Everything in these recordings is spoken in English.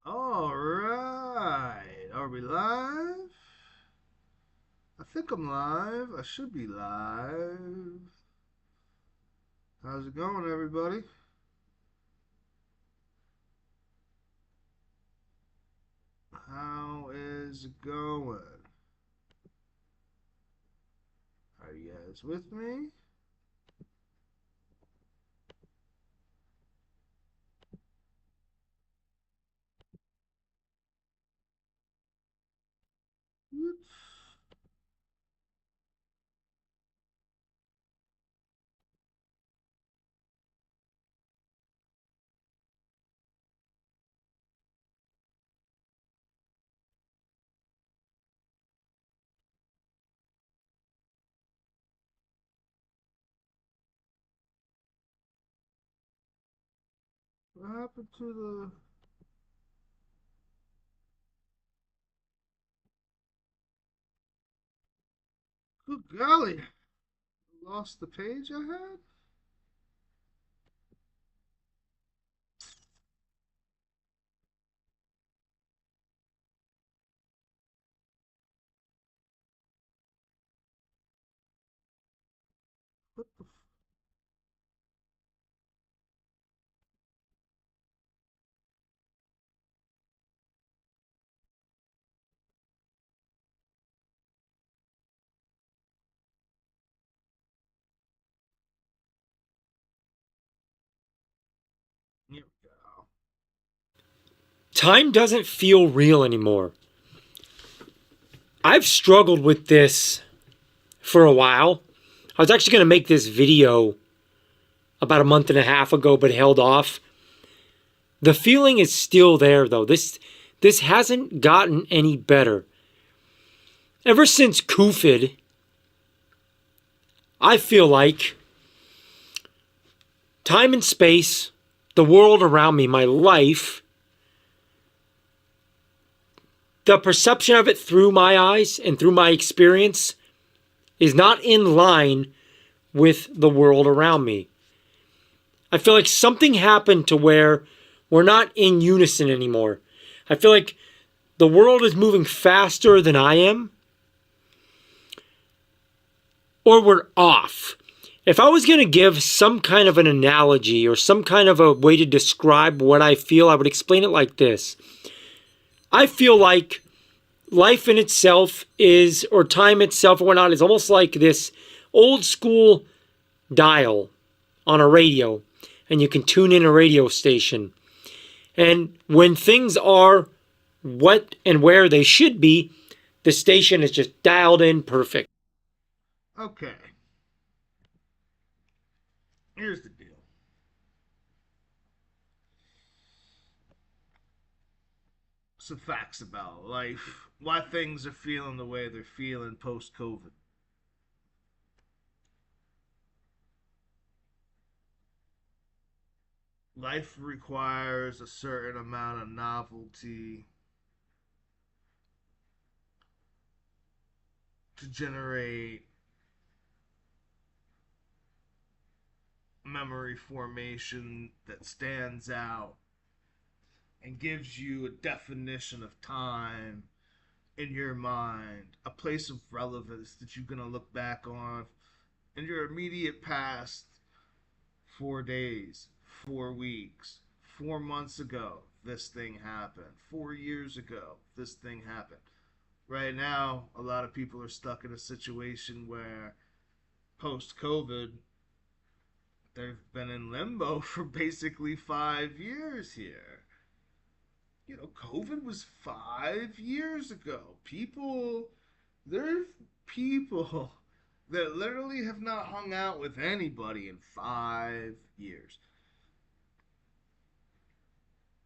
All right. Are we live? I think I'm live. I should be live. How's it going, everybody? How is it going? Are you guys with me? What happened to the. Good golly. Lost the page I had? What the. Here we go. Time doesn't feel real anymore. I've struggled with this for a while. I was actually going to make this video about a month and a half ago, but held off. The feeling is still there, though. This hasn't gotten any better. Ever since COVID, I feel like time and space, the world around me, my life, the perception of it through my eyes and through my experience is not in line with the world around me. I feel like something happened to where we're not in unison anymore. I feel like the world is moving faster than I am, or we're off. If I was going to give some kind of an analogy or some kind of a way to describe what I feel, I would explain it like this. I feel like life in itself is, or time itself or whatnot, is almost like this old school dial on a radio, and you can tune in a radio station. And when things are what and where they should be, the station is just dialed in perfect. Okay. Here's the deal. Some facts about life. Why things are feeling the way they're feeling post COVID. Life requires a certain amount of novelty to generate memory formation that stands out and gives you a definition of time in your mind, a place of relevance that you're going to look back on in your immediate past. 4 days, 4 weeks, 4 months ago, this thing happened. 4 years ago, this thing happened. Right now, a lot of people are stuck in a situation where post COVID, they've been in limbo for basically 5 years here. COVID was 5 years ago. There's people that literally have not hung out with anybody in 5 years.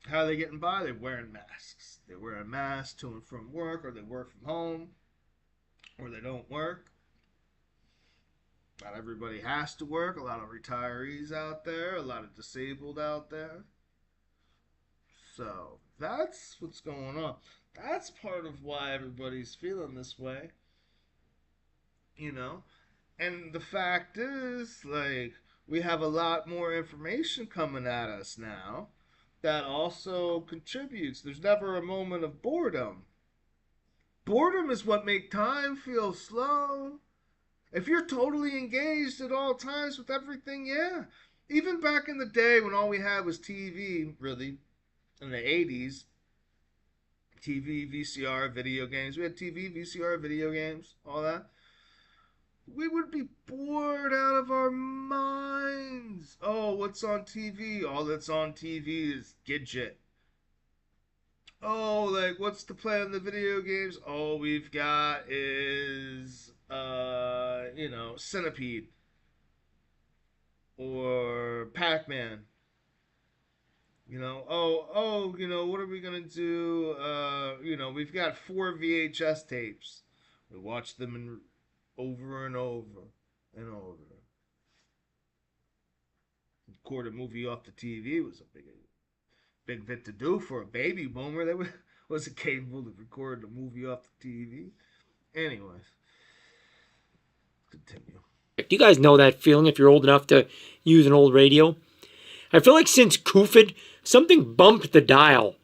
How are they getting by? They're wearing masks. They're wearing masks to and from work, or they work from home, or they don't work. Not everybody has to work. A lot of retirees out there, a lot of disabled out there. So that's what's going on. That's part of why everybody's feeling this way, you know? And the fact is, like, we have a lot more information coming at us now. that also contributes. There's never a moment of boredom. Boredom is what makes time feel slow. If you're totally engaged at all times with everything, yeah. Even back in the day when all we had was TV, really, in the 80s, TV, VCR, video games. We had TV, VCR, video games, all that. We would be bored out of our minds. Oh, what's on TV? All that's on TV is Gidget. Oh, like what's the play on the video games? All we've got is Centipede or Pac-Man. What are we gonna do? We've got 4 VHS tapes. We watch them over and over and over. Record a movie off the TV was a big bit to do for a baby boomer that wasn't capable of recording a movie off the TV. Anyways, continue. Do you guys know that feeling if you're old enough to use an old radio? I feel like since COVID, something bumped the dial.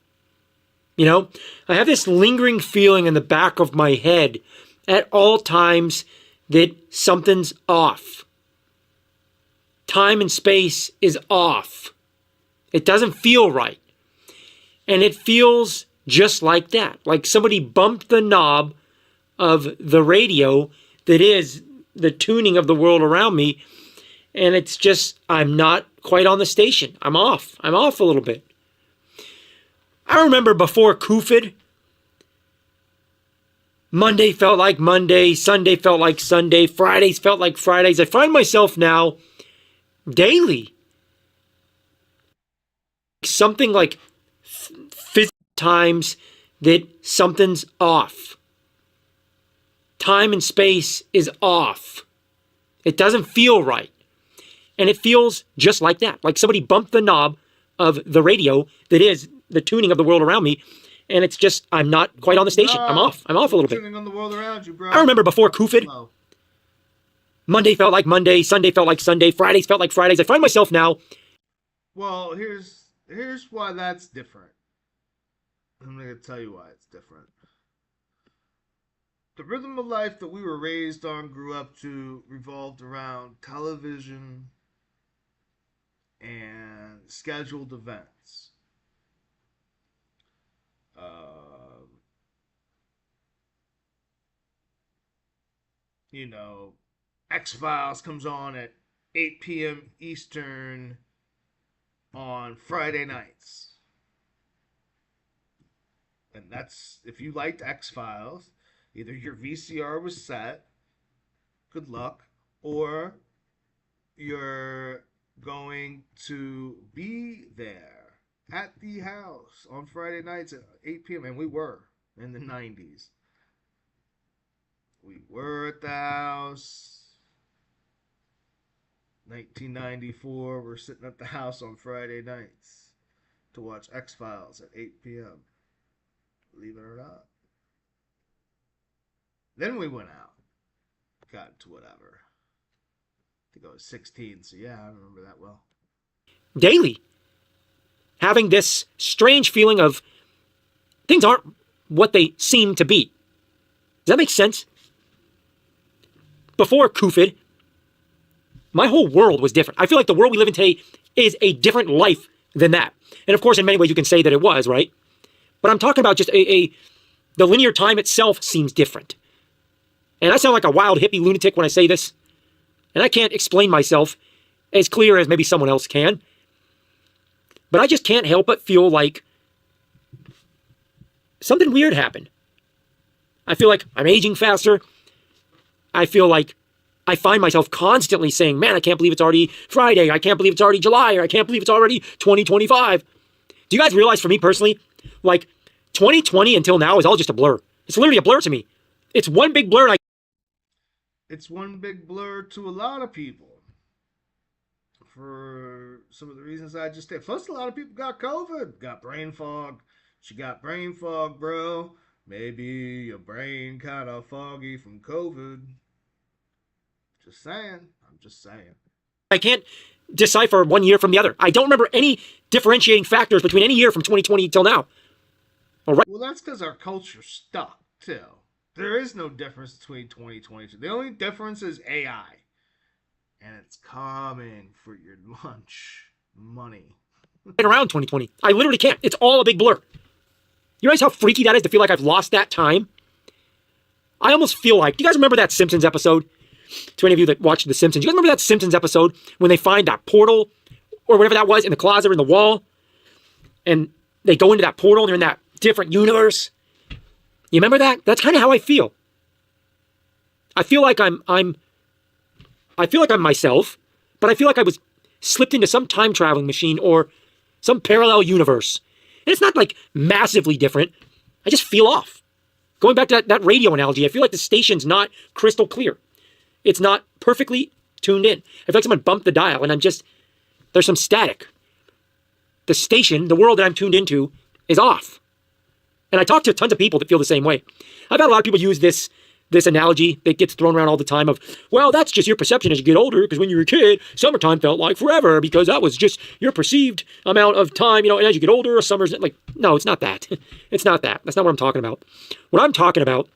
You know, I have this lingering feeling in the back of my head at all times that something's off. Time and space is off. It doesn't feel right. And it feels just like that. Like somebody bumped the knob of the radio that is the tuning of the world around me. And it's just, I'm not quite on the station. I'm off. I'm off a little bit. I remember before COVID, Monday felt like Monday, Sunday felt like Sunday, Fridays felt like Fridays. I find myself now daily. Something like physical times that something's off. Time and space is off. It doesn't feel right. And it feels just like that. Like somebody bumped the knob of the radio that is the tuning of the world around me. And it's just, I'm not quite on the station. I'm off. I'm off a little bit. Tuning on the world around you, bro. I remember before COVID, Monday felt like Monday, Sunday felt like Sunday, Fridays felt like Fridays. I find myself now. Well, here's why that's different. I'm going to tell you why it's different. The rhythm of life that we were raised on, grew up to, revolved around television and scheduled events. X-Files comes on at 8 p.m. Eastern on Friday nights. And that's, if you liked X-Files, either your VCR was set, good luck, or you're going to be there at the house on Friday nights at 8 p.m. And we were in the 90s. We were at the house. 1994, we're sitting at the house on Friday nights to watch X-Files at 8 p.m. Believe it or not. Then we went out. Got into whatever. I think I was 16, so yeah, I remember that well. Daily. Having this strange feeling of things aren't what they seem to be. Does that make sense? Before COVID, my whole world was different. I feel like the world we live in today is a different life than that. And of course, in many ways, you can say that it was, right? But I'm talking about just the linear time itself seems different. And I sound like a wild hippie lunatic when I say this. And I can't explain myself as clear as maybe someone else can. But I just can't help but feel like something weird happened. I feel like I'm aging faster. I feel like I find myself constantly saying, man, I can't believe it's already Friday. I can't believe it's already July. Or I can't believe it's already 2025. Do you guys realize for me personally, like 2020 until now is all just a blur. It's literally a blur to me. It's one big blur. It's one big blur to a lot of people. For some of the reasons I just said. Plus, a lot of people got COVID, got brain fog. She got brain fog, bro. Maybe your brain kind of foggy from COVID. Just saying. I'm just saying. I can't decipher one year from the other. I don't remember any differentiating factors between any year from 2020 till now. All right. Well, that's because our culture's stuck too. There is no difference between 2022. The only difference is AI, and it's coming for your lunch money. Around 2020. I literally can't. It's all a big blur. You realize how freaky that is to feel like I've lost that time? I almost feel like, do you guys remember that Simpsons episode? To any of you that watched The Simpsons, you guys remember that Simpsons episode when they find that portal or whatever that was in the closet or in the wall? And they go into that portal and they're in that different universe? You remember that? That's kind of how I feel. I feel like I'm myself, but I feel like I was slipped into some time traveling machine or some parallel universe. And it's not like massively different. I just feel off. Going back to that radio analogy, I feel like the station's not crystal clear. It's not perfectly tuned in. I feel like someone bumped the dial and there's some static. The station, the world that I'm tuned into, is off. And I talk to tons of people that feel the same way. I've had a lot of people use this analogy that gets thrown around all the time of, well, that's just your perception as you get older, because when you were a kid, summertime felt like forever, because that was just your perceived amount of time, and as you get older, summer's like, no, it's not that. It's not that. That's not what I'm talking about. What I'm talking about.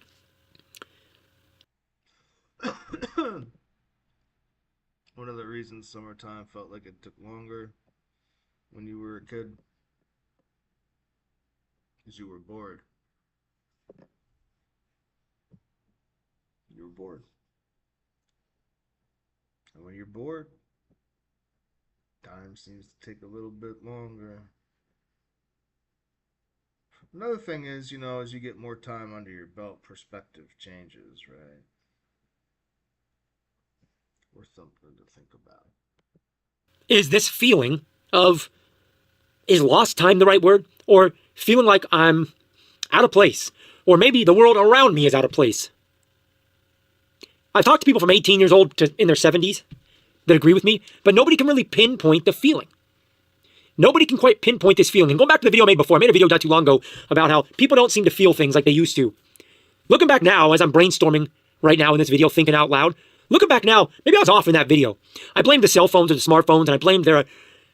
One of the reasons summertime felt like it took longer when you were a kid is you were bored. You were bored. And when you're bored, time seems to take a little bit longer. Another thing is, as you get more time under your belt, perspective changes, right? Or something to think about. Is this feeling of, is lost time the right word? Or feeling like I'm out of place? Or maybe the world around me is out of place? I've talked to people from 18 years old to in their 70s that agree with me, but nobody can really pinpoint the feeling. Nobody can quite pinpoint this feeling. And going back to the video I made before, I made a video not too long ago about how people don't seem to feel things like they used to. Looking back now, as I'm brainstorming right now in this video, thinking out loud, looking back now, maybe I was off in that video. I blamed the cell phones or the smartphones, and I blamed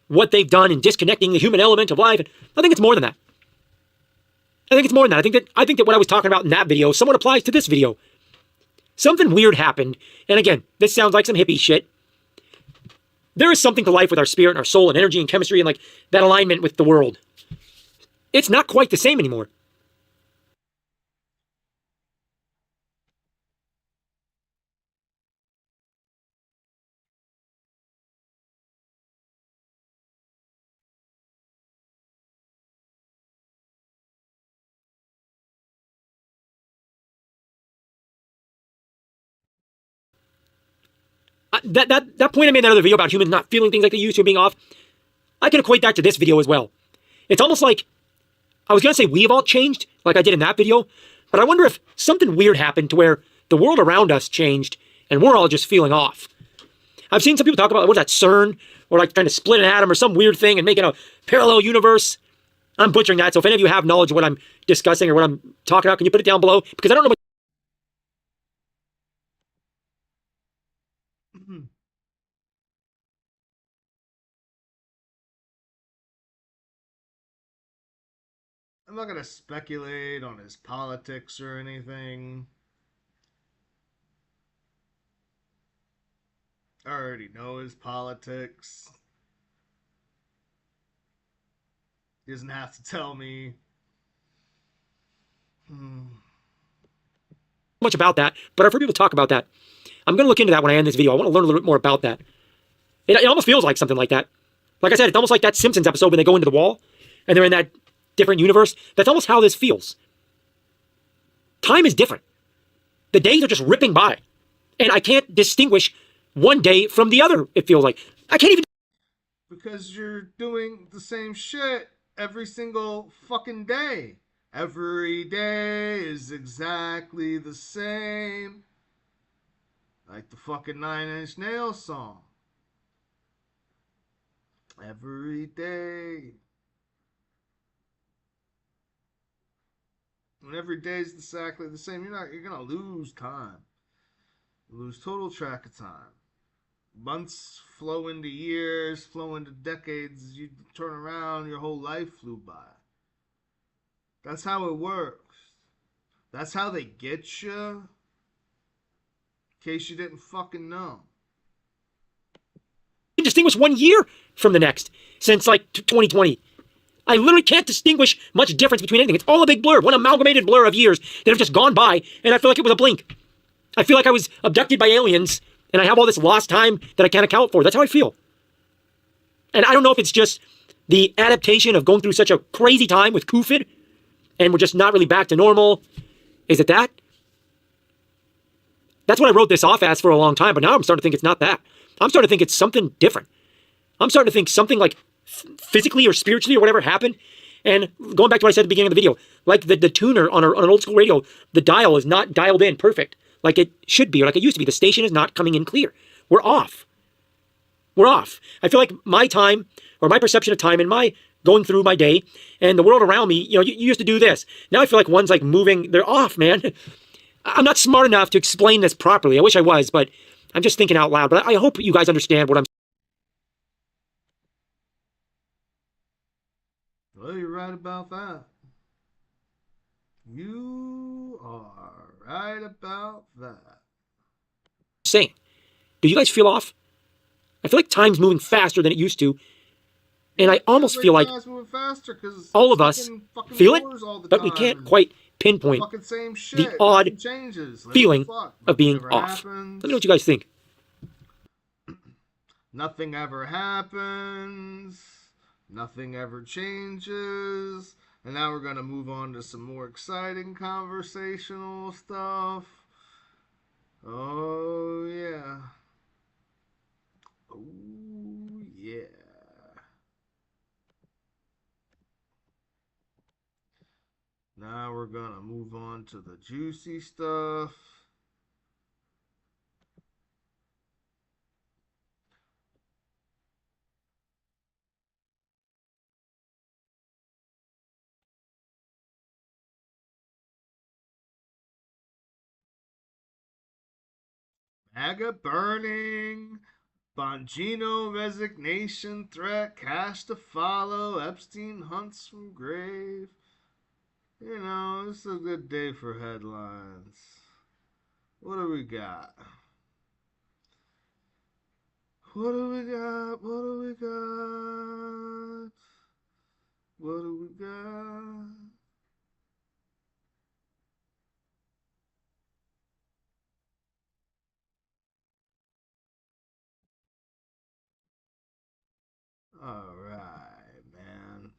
what they've done in disconnecting the human element of life. And I think it's more than that. I think it's more than that. I think that what I was talking about in that video somewhat applies to this video. Something weird happened, and again, this sounds like some hippie shit. There is something to life with our spirit and our soul and energy and chemistry and like that alignment with the world. It's not quite the same anymore. That point I made in that other video about humans not feeling things like they used to, being off, I can equate that to this video as well. It's almost like, I was going to say we've all changed, like I did in that video, but I wonder if something weird happened to where the world around us changed and we're all just feeling off. I've seen some people talk about, what's that, CERN? Or like trying to split an atom or some weird thing and making a parallel universe. I'm butchering that, so if any of you have knowledge of what I'm discussing or what I'm talking about, can you put it down below? Because I don't know. I'm not going to speculate on his politics or anything. I already know his politics. He doesn't have to tell me. Much about that, but I've heard people talk about that. I'm going to look into that when I end this video. I want to learn a little bit more about that. It almost feels like something like that. Like I said, it's almost like that Simpsons episode when they go into the wall and they're in that different universe. That's almost how this feels. Time is different. The days are just ripping by. And I can't distinguish one day from the other, it feels like. I can't even... Because you're doing the same shit every single fucking day. Every day is exactly the same. Like the fucking Nine Inch Nails song. Every day. When every day is exactly the same, you're gonna lose time. You lose total track of time. Months flow into years, flow into decades. You turn around, your whole life flew by. That's how it works. That's how they get you. In case you didn't fucking know. Distinguish 1 year from the next since like 2020. I literally can't distinguish much difference between anything. It's all a big blur, one amalgamated blur of years that have just gone by, and I feel like it was a blink. I feel like I was abducted by aliens, and I have all this lost time that I can't account for. That's how I feel. And I don't know if it's just the adaptation of going through such a crazy time with COVID, and we're just not really back to normal. Is it that? That's what I wrote this off as for a long time, but now I'm starting to think it's not that. I'm starting to think it's something different. I'm starting to think something like physically or spiritually or whatever happened. And going back to what I said at the beginning of the video, like the tuner on an old school radio, the dial is not dialed in perfect like it should be or like it used to be. The station is not coming in clear. We're off. We're off. I feel like my time or my perception of time and my going through my day and the world around me, you used to do this. Now I feel like one's like moving. They're off, man. I'm not smart enough to explain this properly. I wish I was, but I'm just thinking out loud. But I hope you guys understand what I'm saying. Well, you're right about that. You are right about that. Saying. Do you guys feel off? I feel like time's moving faster than it used to. And I almost feel like all of us feel it, but we can't quite pinpoint the odd feeling of being off. Let me know what you guys think. Nothing ever happens. Nothing ever changes. And now we're going to move on to some more exciting conversational stuff. Oh, yeah. Oh, yeah. Now we're going to move on to the juicy stuff. MAGA burning, Bongino resignation threat, cash to follow, Epstein hunts from grave. You know, it's a good day for headlines. What do we got? What do we got? What do we got? What do we got? All right, man.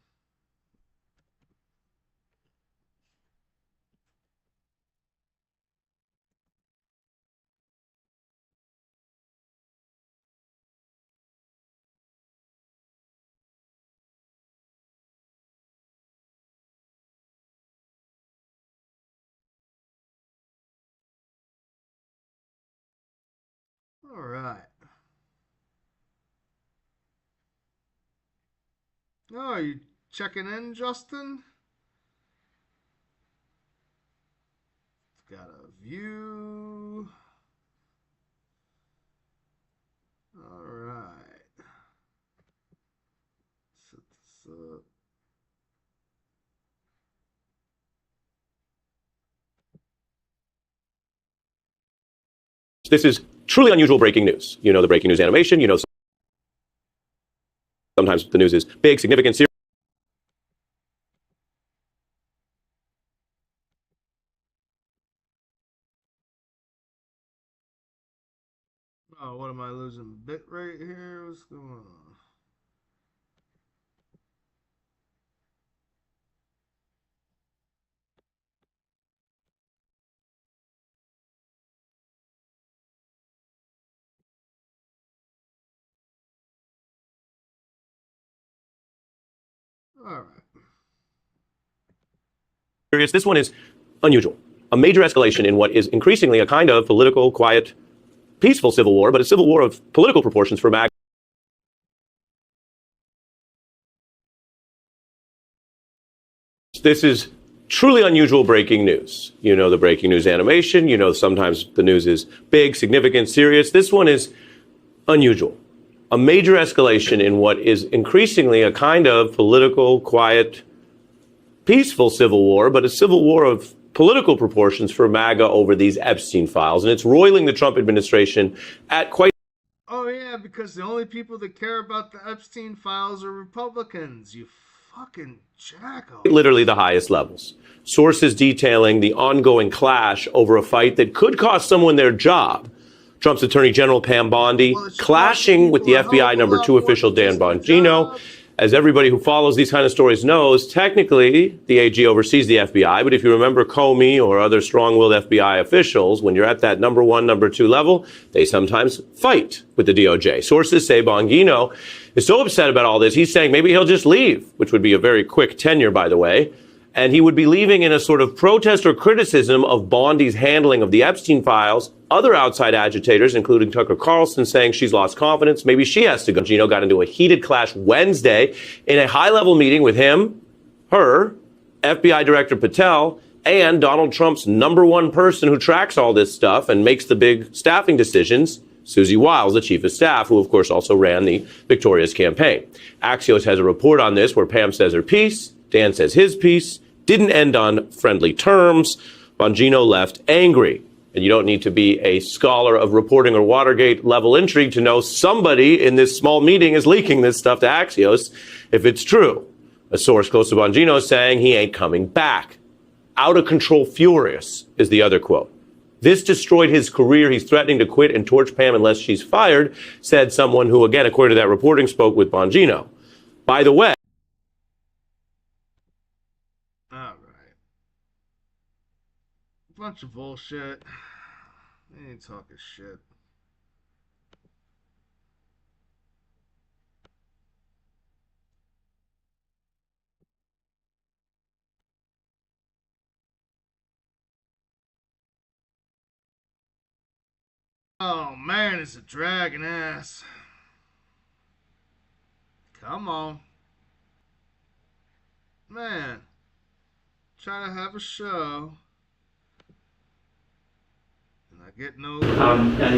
All right. Oh, are you checking in, Justin? It's got a view. All right. Set this up. This is truly unusual breaking news. You know the breaking news animation. You know sometimes the news is big, significant, serious. Oh, what am I losing bit rate here? What's going on? All right. This one is unusual. A major escalation in what is increasingly a kind of political, quiet, peaceful civil war, but a civil war of political proportions for MAGA. This is truly unusual breaking news. You know the breaking news animation. You know sometimes the news is big, significant, serious. This one is unusual. A major escalation in what is increasingly a kind of political, quiet, peaceful civil war, but a civil war of political proportions for MAGA over these Epstein files. And it's roiling the Trump administration at quite... Oh, yeah, because the only people that care about the Epstein files are Republicans, you fucking jacko. Literally the highest levels. Sources detailing the ongoing clash over a fight that could cost someone their job. Trump's Attorney General Pam Bondi clashing with the FBI number 2 official Dan Bongino. As everybody who follows these kind of stories knows, technically the AG oversees the FBI, but if you remember Comey or other strong-willed FBI officials, when you're at that number 1, number 2 level, they sometimes fight with the DOJ. Sources say Bongino is so upset about all this, he's saying maybe he'll just leave, which would be a very quick tenure, by the way. And he would be leaving in a sort of protest or criticism of Bondi's handling of the Epstein files. Other outside agitators, including Tucker Carlson, saying she's lost confidence. Maybe she has to go. Gino got into a heated clash Wednesday in a high-level meeting with him, her, FBI Director Patel, and Donald Trump's number 1 person who tracks all this stuff and makes the big staffing decisions, Susie Wiles, the chief of staff, who, of course, also ran the Victoria's campaign. Axios has a report on this where Pam says her piece, Dan says his piece, didn't end on friendly terms. Bongino left angry. And you don't need to be a scholar of reporting or Watergate level intrigue to know somebody in this small meeting is leaking this stuff to Axios if it's true. A source close to Bongino saying he ain't coming back. Out of control furious is the other quote. This destroyed his career. He's threatening to quit and torch Pam unless she's fired, said someone who, again, according to that reporting, spoke with Bongino. By the way, bunch of bullshit. They ain't talking shit. Oh man, it's a dragging ass. Come on. Man. Try to have a show. Get no.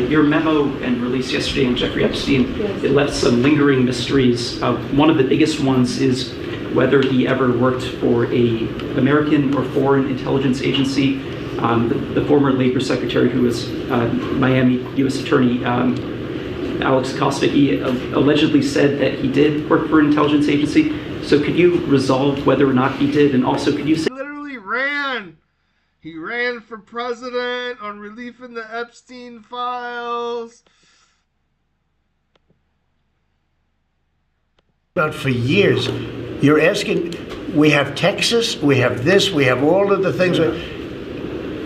Your memo and release yesterday on Jeffrey Epstein, yes, it left some lingering mysteries. One of the biggest ones is whether he ever worked for a American or foreign intelligence agency. The former Labor Secretary, who was Miami U.S. Attorney Alex Acosta, he allegedly said that he did work for an intelligence agency. So could you resolve whether or not he did? And also, could you say... He literally ran. He ran for president on relieving the Epstein files. About for years, you're asking, we have Texas, we have this, we have all of the things.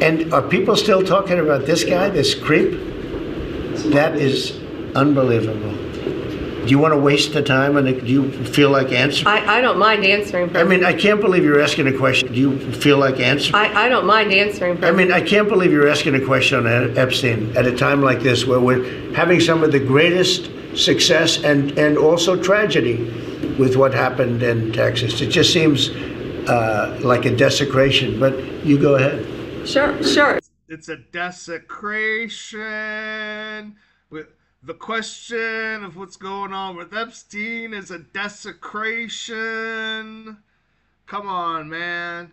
And are people still talking about this guy, this creep? That is unbelievable. Do you want to waste the time, and do you feel like answering? I don't mind answering. I mean, I can't believe you're asking a question. Do you feel like answering? I don't mind answering. I mean, I can't believe you're asking a question on Epstein at a time like this, where we're having some of the greatest success and also tragedy with what happened in Texas. It just seems like a desecration, but you go ahead. Sure. It's a desecration. With the question of what's going on with Epstein is a desecration. Come on, man.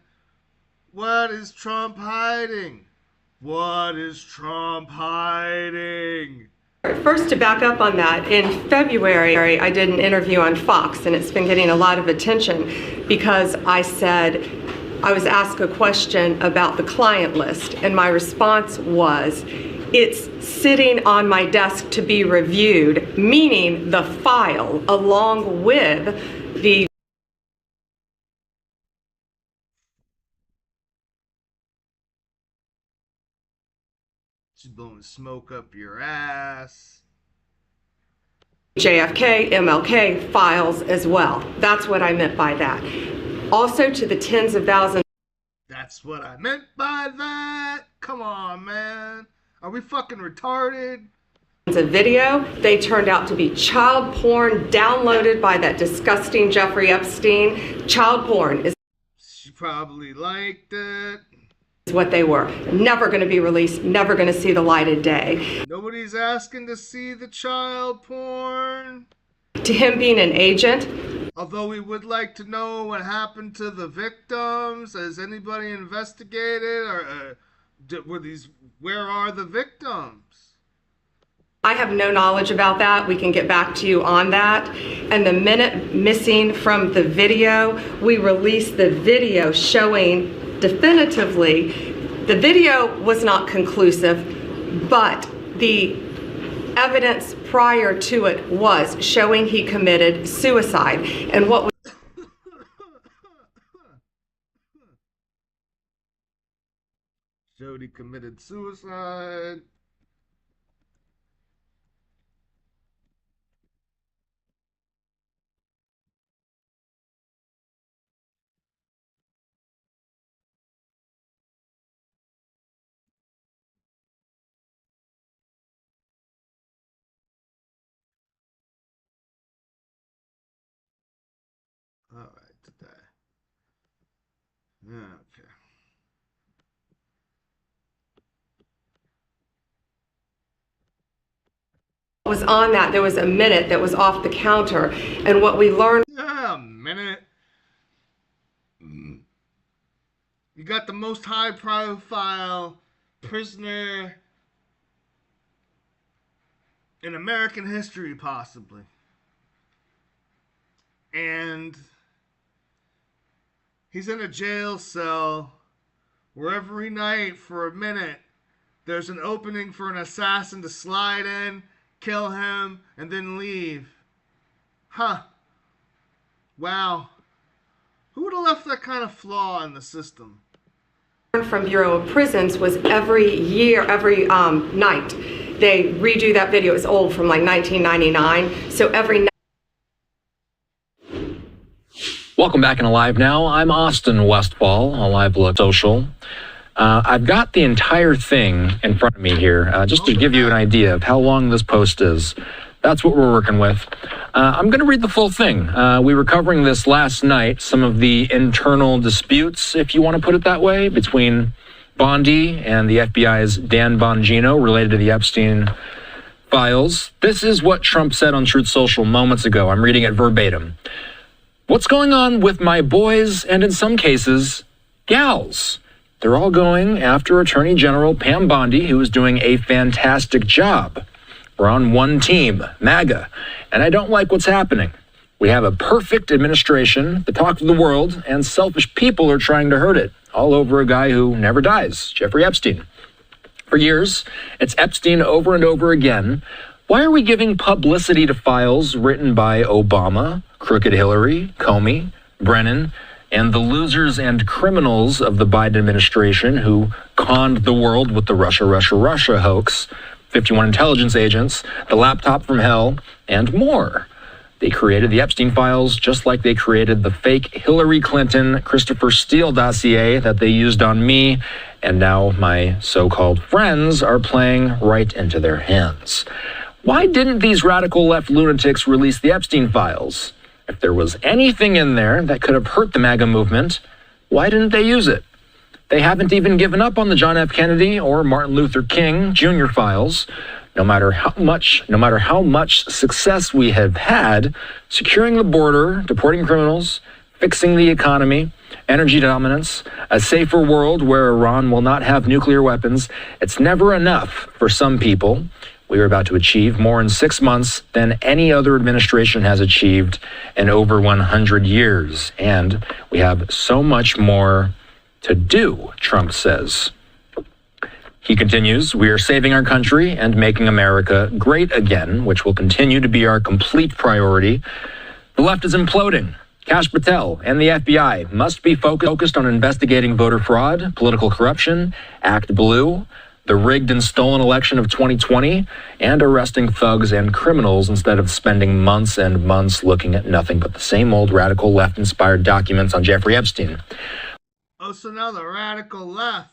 What is Trump hiding? What is Trump hiding? First, to back up on that, in February, I did an interview on Fox, and it's been getting a lot of attention because I was asked a question about the client list, and my response was, it's sitting on my desk to be reviewed, meaning the file along with the... She's blowing smoke up your ass. JFK, MLK files as well. That's what I meant by that. Also to the tens of thousands. That's what I meant by that. Come on, man. Are we fucking retarded? A video, they turned out to be child porn downloaded by that disgusting Jeffrey Epstein. Child porn is... She probably liked it. what they were. Never going to be released, never going to see the light of day. Nobody's asking to see the child porn. To him being an agent, Although we would like to know what happened to the victims. Has anybody investigated, or where are the victims? I have no knowledge about that. We can get back to you on that. And the minute missing from the video, we released the video showing definitively. The video was not conclusive, but the evidence prior to it was showing he committed suicide. And what was Jody committed suicide. All right, today. Okay. was on that, there was a minute that was off the counter. And what we learned. Yeah, a minute. You got the most high profile prisoner in American history, possibly. And he's in a jail cell where every night for a minute there's an opening for an assassin to slide in, kill him, and then leave. Huh. Wow. Who would have left that kind of flaw in the system? From Bureau of Prisons was every year, every night, they redo that video. It's old, from like 1999. So every night. Welcome back in Alive Now. I'm Austin Westfall, Alive Look Social. I've got the entire thing in front of me here, just to give you an idea of how long this post is. That's what we're working with. I'm going to read the full thing. We were covering this last night, some of the internal disputes, if you want to put it that way, between Bondi and the FBI's Dan Bongino related to the Epstein files. This is what Trump said on Truth Social moments ago. I'm reading it verbatim. What's going on with my boys and in some cases, gals? They're all going after Attorney General Pam Bondi, who is doing a fantastic job. We're on one team, MAGA, and I don't like what's happening. We have a perfect administration, the talk of the world, and selfish people are trying to hurt it, all over a guy who never dies, Jeffrey Epstein. For years, it's Epstein over and over again. Why are we giving publicity to files written by Obama, Crooked Hillary, Comey, Brennan, and the losers and criminals of the Biden administration who conned the world with the Russia hoax, 51 intelligence agents, the laptop from hell, and more? They created the Epstein files just like they created the fake Hillary Clinton, Christopher Steele dossier that they used on me, and now my so-called friends are playing right into their hands. Why didn't these radical left lunatics release the Epstein files? If there was anything in there that could have hurt the MAGA movement, why didn't they use it? They haven't even given up on the John F. Kennedy or Martin Luther King Jr. files. No matter how much success we have had securing the border, deporting criminals, fixing the economy, energy dominance, a safer world where Iran will not have nuclear weapons, it's never enough for some people. We are about to achieve more in 6 months than any other administration has achieved in over 100 years. And we have so much more to do, Trump says. He continues, we are saving our country and making America great again, which will continue to be our complete priority. The left is imploding. Kash Patel and the FBI must be focused on investigating voter fraud, political corruption, Act Blue, the rigged and stolen election of 2020, and arresting thugs and criminals instead of spending months and months looking at nothing but the same old radical left-inspired documents on Jeffrey Epstein. Oh, so now the radical left.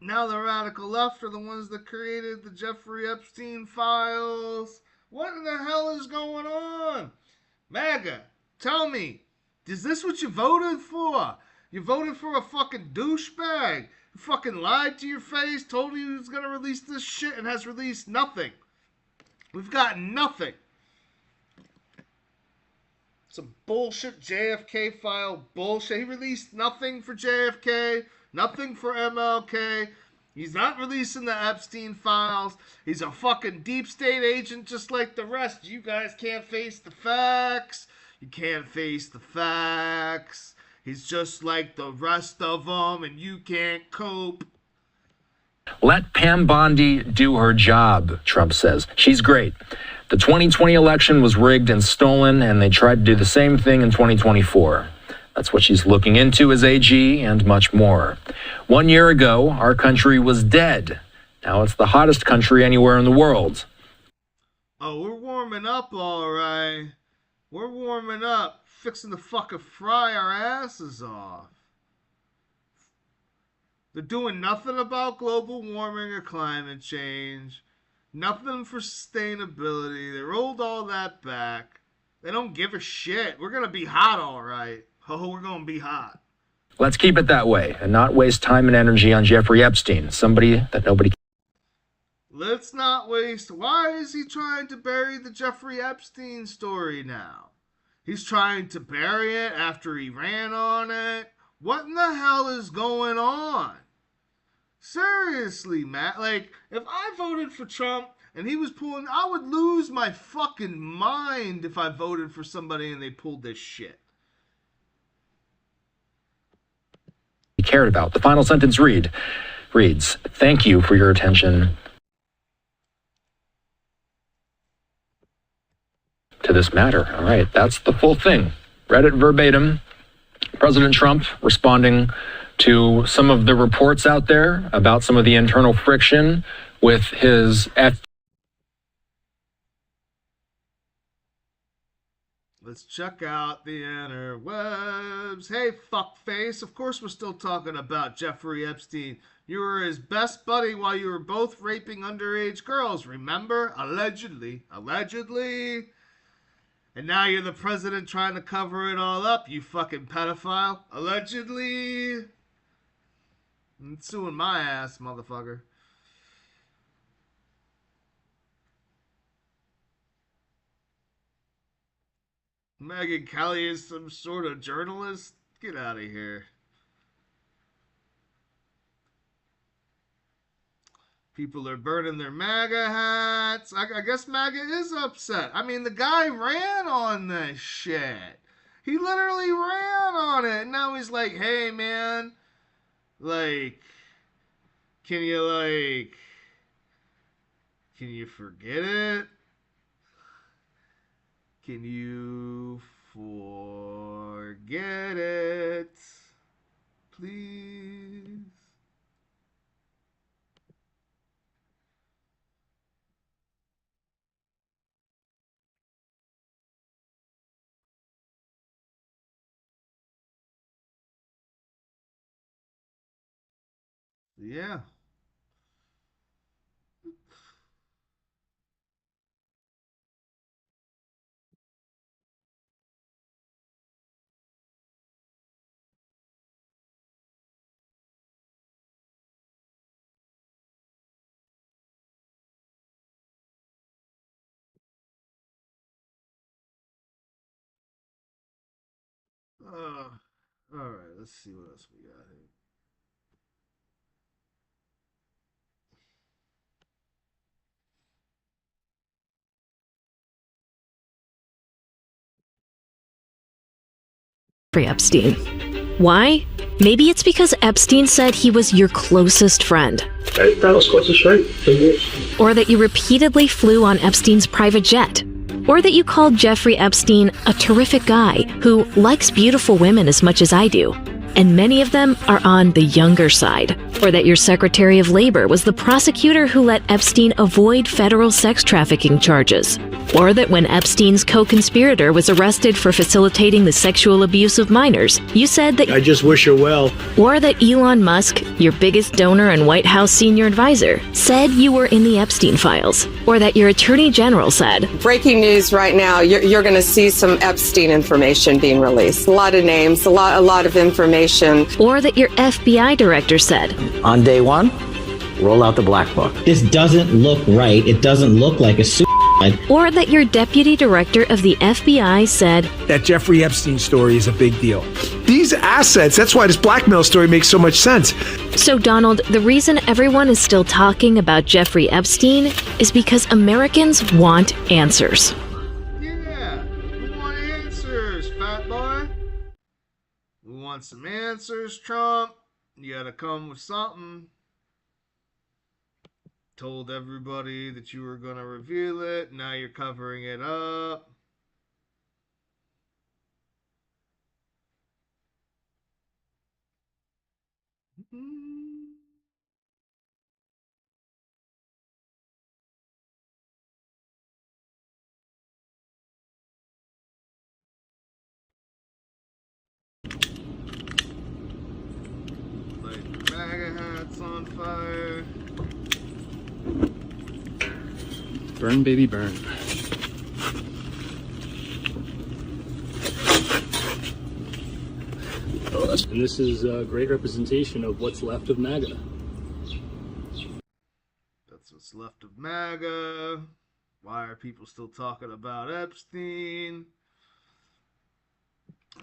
Now the radical left are the ones that created the Jeffrey Epstein files. What in the hell is going on? MAGA, tell me, is this what you voted for? You voted for a fucking douchebag who fucking lied to your face, told you he was going to release this shit, and has released nothing. We've got nothing. Some bullshit JFK file bullshit. He released nothing for JFK, nothing for MLK. He's not releasing the Epstein files. He's a fucking deep state agent just like the rest. You guys can't face the facts. You can't face the facts. He's just like the rest of them, and you can't cope. Let Pam Bondi do her job, Trump says. She's great. The 2020 election was rigged and stolen, and they tried to do the same thing in 2024. That's what she's looking into as AG and much more. 1 year ago, our country was dead. Now it's the hottest country anywhere in the world. Oh, we're warming up, all right. We're warming up. Fixing to fucking fry our asses off. They're doing nothing about global warming or climate change. Nothing for sustainability. They rolled all that back. They don't give a shit. We're going to be hot, all right. Oh, we're going to be hot. Let's keep it that way and not waste time and energy on Jeffrey Epstein, somebody that nobody. Let's not waste. Why is he trying to bury the Jeffrey Epstein story now? He's trying to bury it after he ran on it. What in the hell is going on? Seriously, Matt. Like, if I voted for Trump and he was pulling, I would lose my fucking mind if I voted for somebody and they pulled this shit. He cared about. The final sentence reads, "Thank you for your attention to this matter." All right, that's the full thing. Read it verbatim. President Trump responding to some of the reports out there about some of the internal friction with his Let's check out the interwebs. Hey, fuckface. Of course we're still talking about Jeffrey Epstein. You were his best buddy while you were both raping underage girls, remember? Allegedly. Allegedly. And now you're the president trying to cover it all up, you fucking pedophile. Allegedly. It's suing my ass, motherfucker. Megyn Kelly is some sort of journalist? Get out of here. People are burning their MAGA hats. I guess MAGA is upset. I mean, the guy ran on this shit. He literally ran on it. And now he's like, hey, man. Like, can you forget it? Can you forget it? Please. Yeah. All right, let's see what else we got here. Jeffrey Epstein. Why? Maybe it's because Epstein said he was your closest friend. That was closest, right? Or that you repeatedly flew on Epstein's private jet. Or that you called Jeffrey Epstein a terrific guy who likes beautiful women as much as I do. And many of them are on the younger side. Or that your Secretary of Labor was the prosecutor who let Epstein avoid federal sex trafficking charges. Or that when Epstein's co-conspirator was arrested for facilitating the sexual abuse of minors, you said that I just wish her well. Or that Elon Musk, your biggest donor and White House senior advisor, said you were in the Epstein files. Or that your Attorney General said, Breaking news right now, you're going to see some Epstein information being released. A lot of names, a lot of information information. Or that your FBI director said. On day one, roll out the black book. This doesn't look right. It doesn't look like a suicide. Or that your deputy director of the FBI said. That Jeffrey Epstein story is a big deal. These assets, that's why this blackmail story makes so much sense. So, Donald, the reason everyone is still talking about Jeffrey Epstein is because Americans want answers. Yeah, we want answers, fat boy. We want some answers, Trump. You gotta come with something. Told everybody that you were gonna reveal it. Now you're covering it up. Like MAGA hats on fire. Burn, baby, burn. And this is a great representation of what's left of MAGA. That's what's left of MAGA. Why are people still talking about Epstein?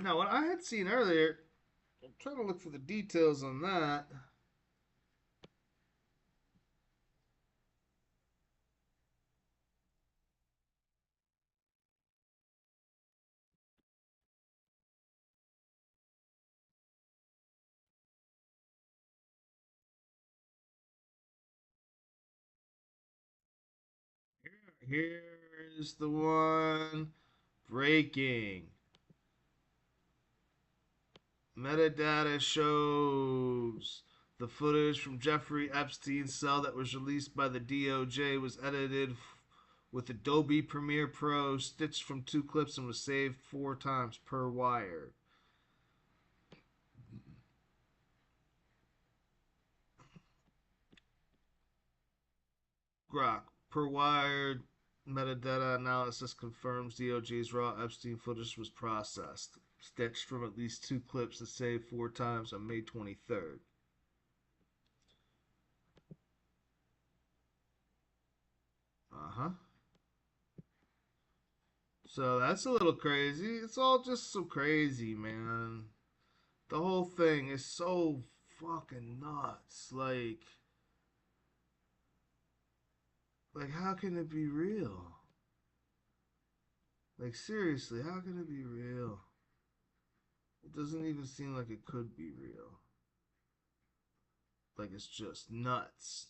Now, what I had seen earlier, I'm trying to look for the details on that. Here's the one. Breaking. Metadata shows the footage from Jeffrey Epstein's cell that was released by the DOJ was edited with Adobe Premiere Pro, stitched from 2 clips, and was saved 4 times per wire. Grok. Per wire metadata analysis confirms DOJ's raw Epstein footage was processed. Stitched from at least 2 clips and saved 4 times on May 23rd. So that's a little crazy. It's all just so crazy, man. The whole thing is so fucking nuts. Like how can it be real? Like, seriously, how can it be real? It doesn't even seem like it could be real. Like, it's just nuts.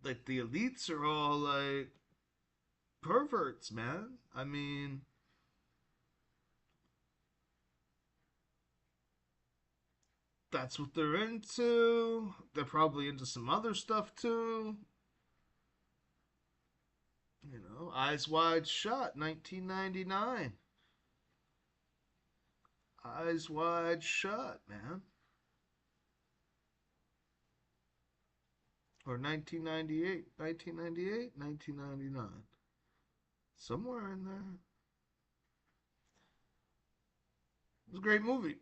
Like, the elites are all, like, perverts, man. I mean, that's what they're into. They're probably into some other stuff, too. You know, Eyes Wide Shut, 1999. Eyes Wide Shut, man. Or 1998. 1998? 1999. Somewhere in there. It was a great movie.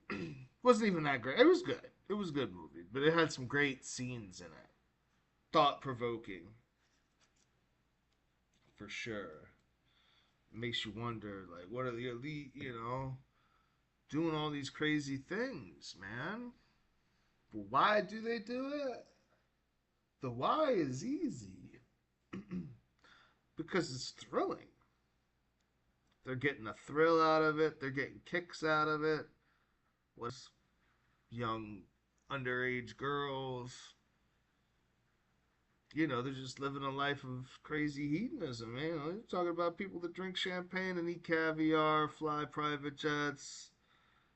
Wasn't even that great. It was good. It was a good movie. But it had some great scenes in it. Thought-provoking. For sure. It makes you wonder, like, what are the elite, you know, doing all these crazy things, man? But why do they do it? The why is easy. Because it's thrilling. They're getting a thrill out of it. They're getting kicks out of it. What's young underage girls? You know, they're just living a life of crazy hedonism, man. You know, you're talking about people that drink champagne and eat caviar, fly private jets,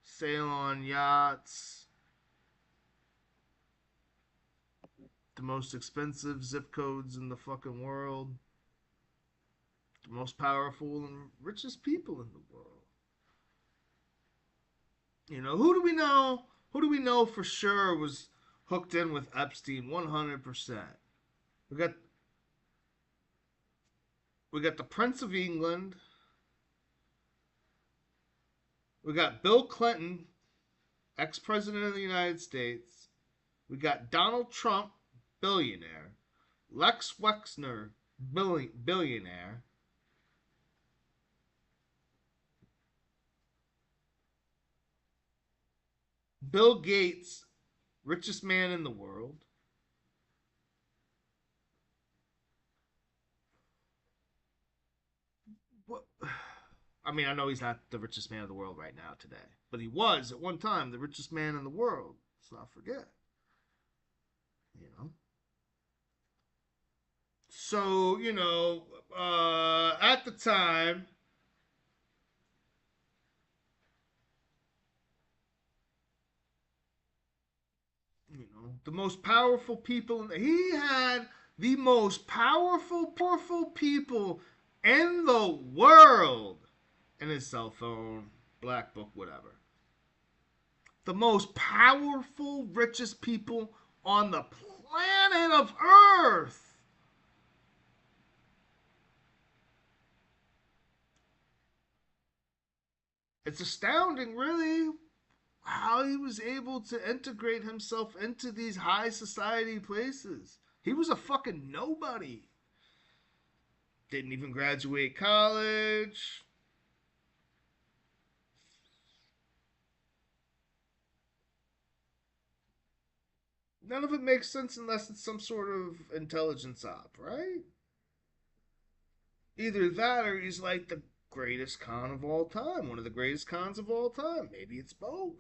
sail on yachts, the most expensive zip codes in the fucking world, the most powerful and richest people in the world. You know, who do we know? Who do we know for sure was hooked in with Epstein 100%? We got the Prince of England. We got Bill Clinton, ex-president of the United States. We got Donald Trump, billionaire. Lex Wexner, billionaire. Bill Gates, richest man in the world. What? I mean, I know he's not the richest man in the world right now today, but he was at one time the richest man in the world. Let's not forget. You know. So, at the time, the most powerful people, he had the most powerful people in the world in his cell phone, black book, whatever. The most powerful, richest people on the planet of Earth. It's astounding, really, how he was able to integrate himself into these high society places. He was a fucking nobody. Didn't even graduate college. None of it makes sense unless it's some sort of intelligence op, right? Either that or he's like the greatest con of all time, one of the greatest cons of all time. Maybe it's both.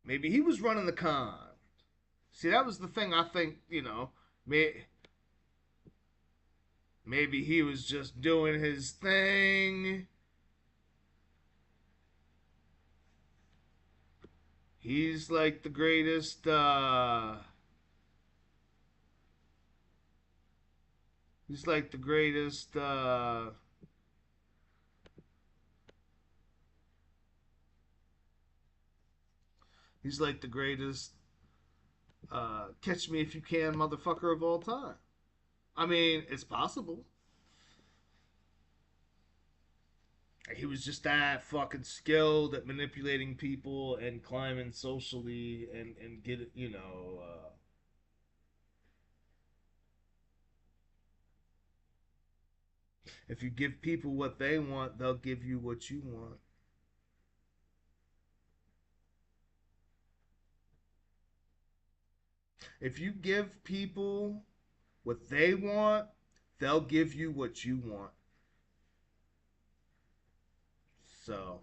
Maybe he was running the con. See, that was the thing I think, maybe he was just doing his thing. He's like the greatest, he's like the greatest, he's like the greatest, catch me if you can motherfucker of all time. I mean, it's possible. He was just that fucking skilled at manipulating people and climbing socially and get it, if you give people what they want, they'll give you what you want. If you give people what they want, they'll give you what you want. So,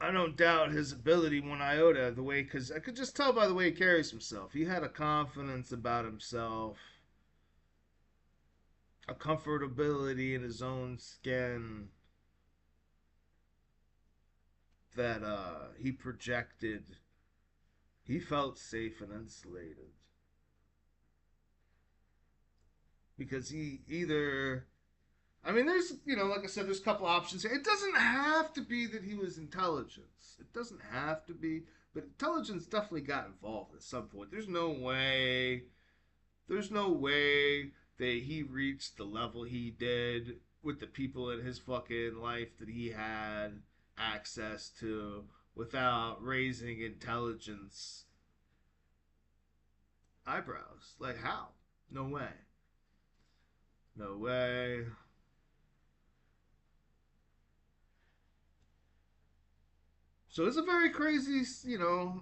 I don't doubt his ability one iota, the way, because I could just tell by the way he carries himself. He had a confidence about himself, a comfortability in his own skin that he projected. He felt safe and insulated because he either, I mean, there's, like I said, there's a couple options. It doesn't have to be that he was intelligence. It doesn't have to be, but intelligence definitely got involved at some point. There's no way that he reached the level he did with the people in his fucking life that he had access to without raising intelligence eyebrows. Like, how? No way. No way. So it's a very crazy,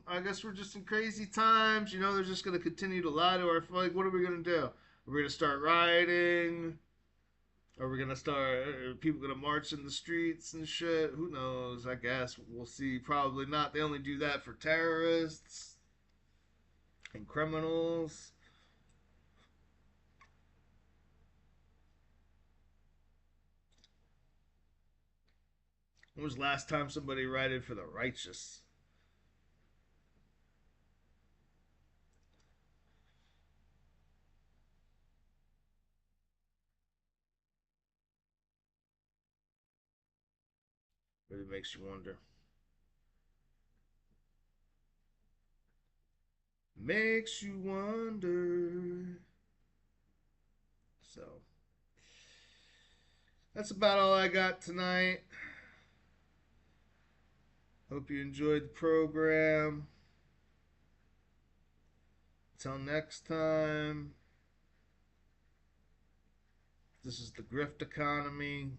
I guess we're just in crazy times. They're just going to continue to lie to our, like, what are we going to do? We're going to start rioting. Are we going to start, are people going to march in the streets and shit? Who knows? I guess we'll see. Probably not. They only do that for terrorists and criminals. When was the last time somebody rioted for the righteous? Really makes you wonder. Makes you wonder. So that's about all I got tonight. Hope you enjoyed the program. Till next time, this is the Grift Economy.